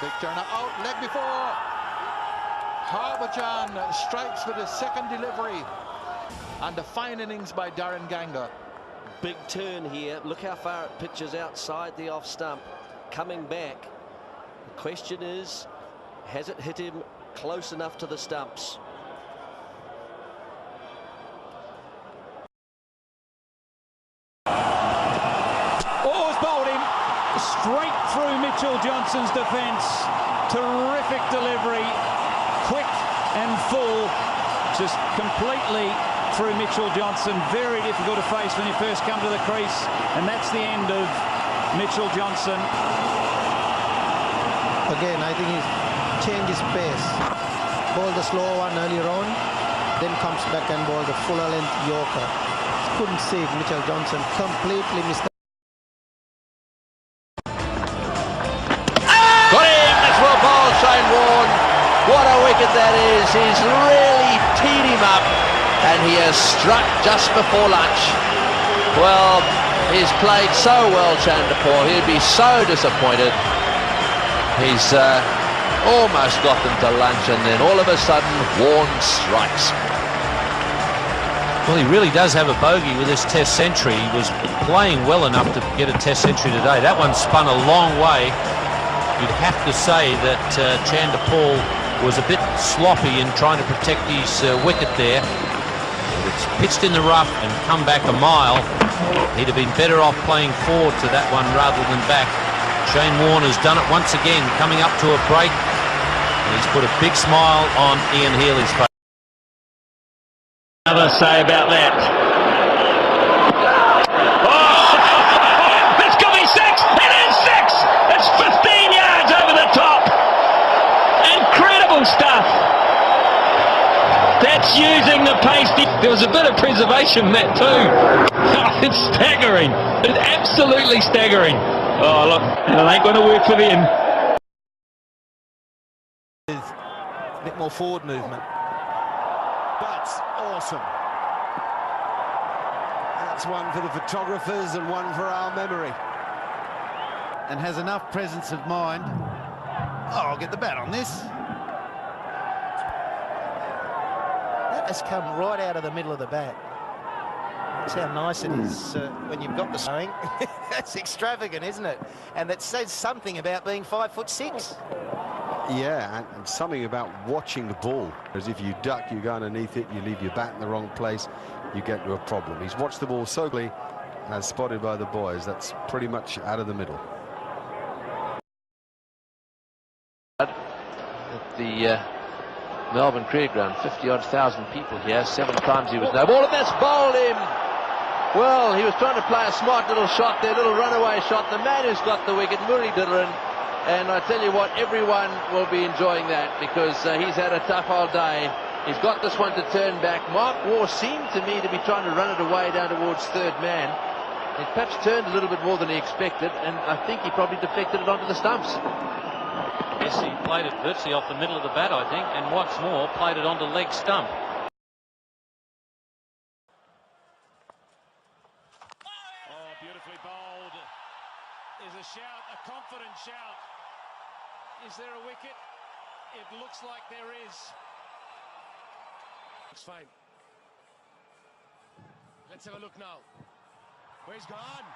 Big turner out, leg before. Harbhajan strikes with his second delivery. And a fine innings by Darren Ganga. Big turn here. Look how far it pitches outside the off stump. Coming back. The question is, has it hit him close enough to the stumps? Oh, it's bowled him straight through Mitchell Johnson's defence. Terrific delivery. Quick and full. Just completely through Mitchell Johnson. Very difficult to face when you first come to the crease. And that's the end of Mitchell Johnson. Again, I think he's changed his pace. Bowled the slow one earlier on, then comes back and bowled the fuller length Yorker. Couldn't save Mitchell Johnson. Completely missed. Got him! That's well bowled, Shane Warne. What a wicket that is. He's really teed him up, and he has struck just before lunch. Well, he's played so well, Chanderpaul. He'd be so disappointed. He's almost got them to lunch, and then all of a sudden, Warne strikes. Well, he really does have a bogey with this Test century. He was playing well enough to get a Test century today. That one spun a long way. You'd have to say that Chanderpaul was a bit sloppy in trying to protect his wicket there. It's pitched in the rough and come back a mile. He'd have been better off playing forward to that one rather than back. Shane Warne has done it once again, coming up to a break. And he's put a big smile on Ian Healy's face. Another say about that. Oh, it's got me 6. It is 6. It's 15 yards over the top. Incredible stuff. That's using the pace. There was a bit of preservation in that too. It's staggering. It's absolutely staggering. Oh, look, it ain't going to work for them. A bit more forward movement. That's awesome. That's one for the photographers and one for our memory. And has enough presence of mind. Oh, I'll get the bat on this. That has come right out of the middle of the bat. That's how nice it is when you've got the swing. That's extravagant, isn't it? And that says something about being 5'6". Yeah, and something about watching the ball. As if you duck, you go underneath it, you leave your bat in the wrong place, you get into a problem. He's watched the ball so clearly, as spotted by the boys. That's pretty much out of the middle. At the Melbourne Cricket Ground, 50-odd thousand people here. 7 times he was no ball, and that's bowled him. Well, he was trying to play a smart little shot there, little runaway shot. The man who's got the wicket, Muralidharan, and I tell you what, everyone will be enjoying that because he's had a tough old day. He's got this one to turn back. Mark Waugh seemed to me to be trying to run it away down towards third man. It perhaps turned a little bit more than he expected, and I think he probably deflected it onto the stumps. Yes, he played it virtually off the middle of the bat, I think, and what's more, played it onto leg stump. Oh, beautifully bowled. Is a shout, a confident shout. Is there a wicket? It looks like there is. It's fine. Let's have a look now. Where's gone?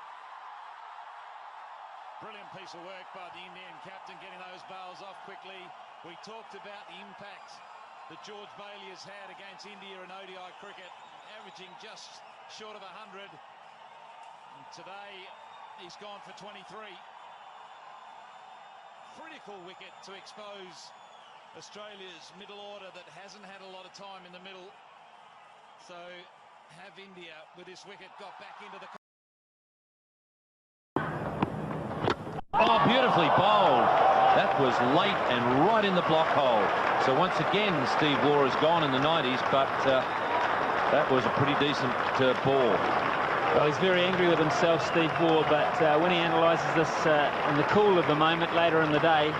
Brilliant piece of work by the Indian captain, getting those bowls off quickly. We talked about the impact that George Bailey has had against India in ODI cricket, averaging just short of 100. And today, he's gone for 23. Critical wicket to expose Australia's middle order that hasn't had a lot of time in the middle. So, have India, with this wicket, got back into the... Oh, beautifully bowled. That was late and right in the block hole. So once again, Steve Waugh has gone in the 90s, but that was a pretty decent ball. Well, he's very angry with himself, Steve Waugh, but when he analyses this in the cool of the moment later in the day,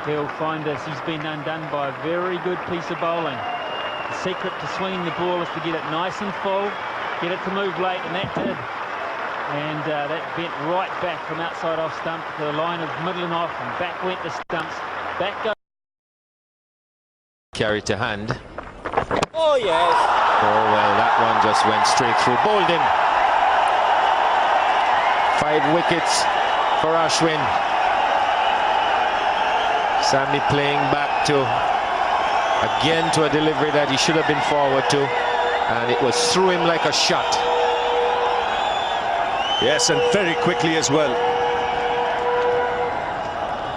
he'll find that he's been undone by a very good piece of bowling. The secret to swinging the ball is to get it nice and full, get it to move late, and that did. And that bent right back from outside off stump to the line of middle and off, and back went the stumps. Back goes. Carry to hand. Oh, yes. Oh, well, that one just went straight through. Bowled in. 5 wickets for Ashwin. Sammy playing back again to a delivery that he should have been forward to. And it was through him like a shot. Yes, and very quickly as well.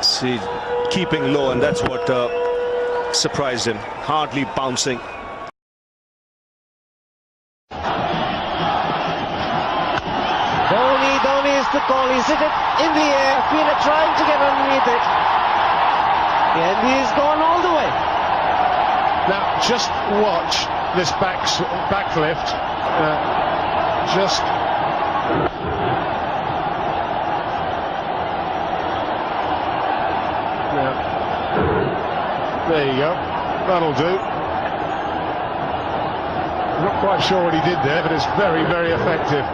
See, keeping low, and that's what surprised him. Hardly bouncing. Dhoni is the call. He's hit it in the air. Fielding trying to get underneath it. And he's gone all the way. Now, just watch this backlift. Just... There you go. That'll do. I'm not quite sure what he did there, but it's very, very effective.